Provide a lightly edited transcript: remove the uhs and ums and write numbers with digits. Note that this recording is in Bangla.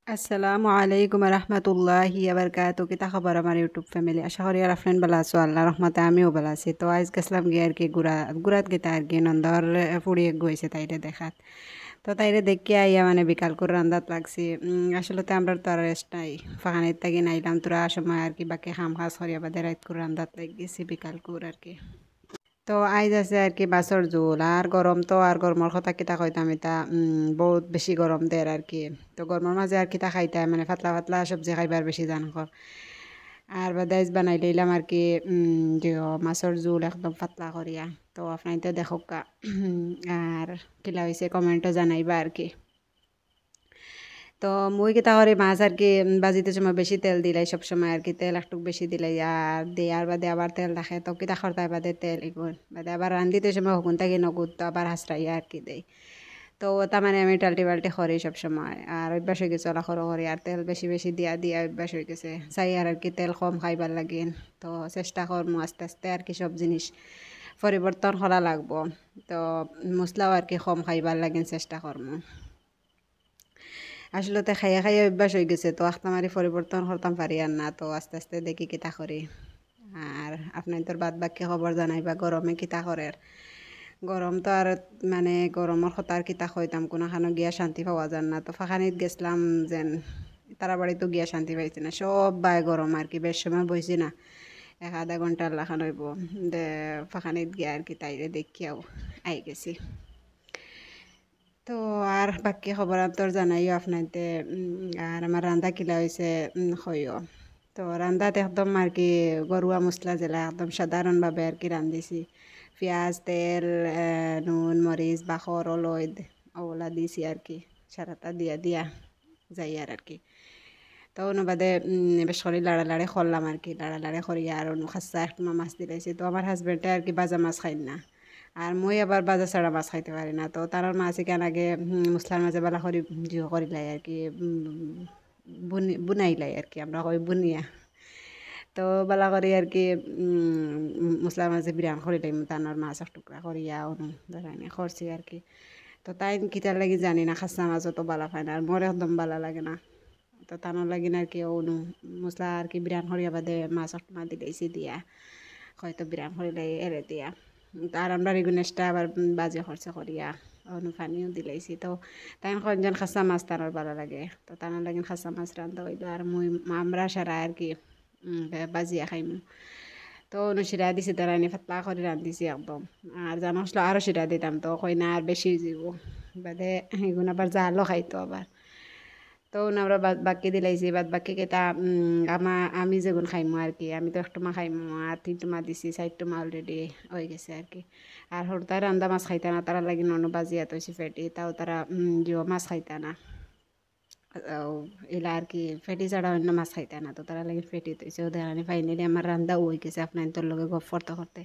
আসসালামু আলাইকুম রহমতুল্লাহি আবরকাত কিতা খবর আমার ইউটিউব ফ্যামিলি আশা করি আর আপনার ভালো আছো আল্লাহ রহমতে আমিও ভালো আছি তো আজ গেছিলাম গিয়ে আর কি গুড়াত গেতা আর কি নন্দর ফুড়িয়ে গইছে তাইরে দেখাত তো তাইরে দেখি আইয়া মানে বিকাল করে রান্দাত লাগছি আসলে তো আমরা তো আর রেস্ট নাই ফাঁকানির থাকি নাইলাম তোরা সময় আর কি বাকি খাম খাস করিয়া বাদে রাত করে রান্দাত লাগ গেছি বিকাল করে আর কি তো আইজ আছে আর কি মাছর জোল আর গরম তো আর গরমের কথা কিতা কইতাম এটা বহুত বেশি গরম দেয় আর কি তো গরমের মাঝে আর কিতা খাইতাম মানে পাতলা পাতলা সবজি খাইবার বেশি জান আর বাদাইজ বানাই লইলাম আর কি মাছর জোল একদম পাতলা করিয়া তো আপনার তো দেখো আর কিলা হয়েছে কমেন্টও জানাইবা আর কি তো মুই কিতা করি মাছ আর কি বাজিতে সময় বেশি তেল দিলাই সব সময় আর কি তেল একটু বেশি দিলাই আর দেওয়ার বাদে আবার তেল রাখে তো কিতা খরতায় বাদে তেল এগুন বাদে আবার রান্ধিতে সময় হুকুন থাকি নগুদ তো আবার হাসরাইয়া আর কি দেয় তো ওটা মানে আমি টাল্টি বাল্টি করি সব সময় আর অভ্যাস হয়ে গেছে ওলা খরো করি আর তেল বেশি বেশি দিয়া দিয়া অভ্যাস হয়ে গেছে চাই আর কি তেল কম খাইবার লাগিন তো চেষ্টা করমু আস্তে আস্তে আর কি সব জিনিস পরিবর্তন করা লাগবো তো মশলাও আর কি কম খাইবার লাগিন চেষ্টা করমু আসলে তো খাইয়া খাইয়া অভ্যাস হয়ে গেছে তো আখতামারি পরিবর্তন করতাম পারি আর না তো আস্তে আস্তে দেখি কিতা করি আর আপনার তোর বাদ বাকি খবর জানাইবা গরমে কিতা করে গরম তো আর মানে গরমের কথা আর কিতা কইতাম কোনোখানো গিয়া শান্তি পাওয়া যান না তো ফাঁকানিত গেছিলাম যেন তারা বাড়ি তো গিয়া শান্তি পাইছি না সব বাই গরম আর কি বেশ সময় বইছি না এক আধা ঘন্টা লাখান হইব দে ফাঁকানিত গিয়া আর কি তাইরে দেখিয়াও আই গেছি তো আর বাকি খবর তোর জানাইও আপনাইতে আর আমার রান্দা কিলা হয়েছে হইও তো রান্দাত একদম আর কি গরুয়া মশলা জেলা একদম সাধারণভাবে আর কি রান্ধিছি পেঁয়াজ তেল নুন মরিচ বাখর অলৈদ ওগুলা দিছি আর কি সারাটা দিয়া দিয়া যাই আর কি তো অনুবাদে বেশ করে লাড়া লাড়ে করলাম আর কি লাড়া লাড়ে করিয়া আর অনু খাসা একটু মাছ দিলাইছি তো আমার হাজবেন্ডে আর কি বাজা মাছ খাই না আর মই আবার বাজা ছাড়া মাছ খাইতে পারি না তো তার মাছ কেন আগে মশলার মাঝে বালা করি জিও করিলাই আর কি বুনাইলাই আর কি আমরা কই বুনিয়া তো বালা করি আর কি মশলার মাঝে বিরান করিলাই তানোর মাছ এক টুকরা করিয়া অনু ধরাইনে করছি আর কি তো তাই কিতার লাগি জানি না খাসা মাছও তো বালা পায় না আর মোর একদম বালা লাগে না তো তানোর লাগি আর কি অনু মশলা আর কি বিরান করিয়া বাদে মাছ একটু দিলাইছি দিয়া হয়তো বিরান করিলাই এরে দিয়া আর আমরা রেগুনেসটা আবার বাজে খরচা করিয়া অনু পানিও দিলাইছি তো তাই কয়েকজন খাসা মাছ তানোর ভালো লাগে তো তানোর লাগে খাসা মাছ রান্ধা হইলো আর মুই আমরা সারা আর কি বাজিয়া খাইমু তো অনু শিরা দিছি তারা এনে ফাতলা করে রান্ধিছি একদম আর জানো আসলে আরও শিরা দিতাম তো কই না আর বেশি যাব বাদে এগুলো আবার জালও খাইতো আবার তো আমরা বাকি দিলাইছি বাদ বাকি কেটা আমি যেগুন খাইমু আর কি আমি তো একটুমা খাইমু আর তিনটুমা দিছি চারটুমা অলরেডি হয়ে গেছে আর কি আর হরতায় রান্দা মাছ খাইতা না তারা লাগি নন বাজিয়া তৈছি ফেটি তাও তারা জিও মাছ খাইতা না এলা আর কি ফেটি ছাড়া অন্য মাছ খাইতা না তো তারা লাগি ফেটি তৈছে ওদের ফাইনালি আমার রান্দা হয়ে গেছে আপনার তোর লগে গপ করতে করতে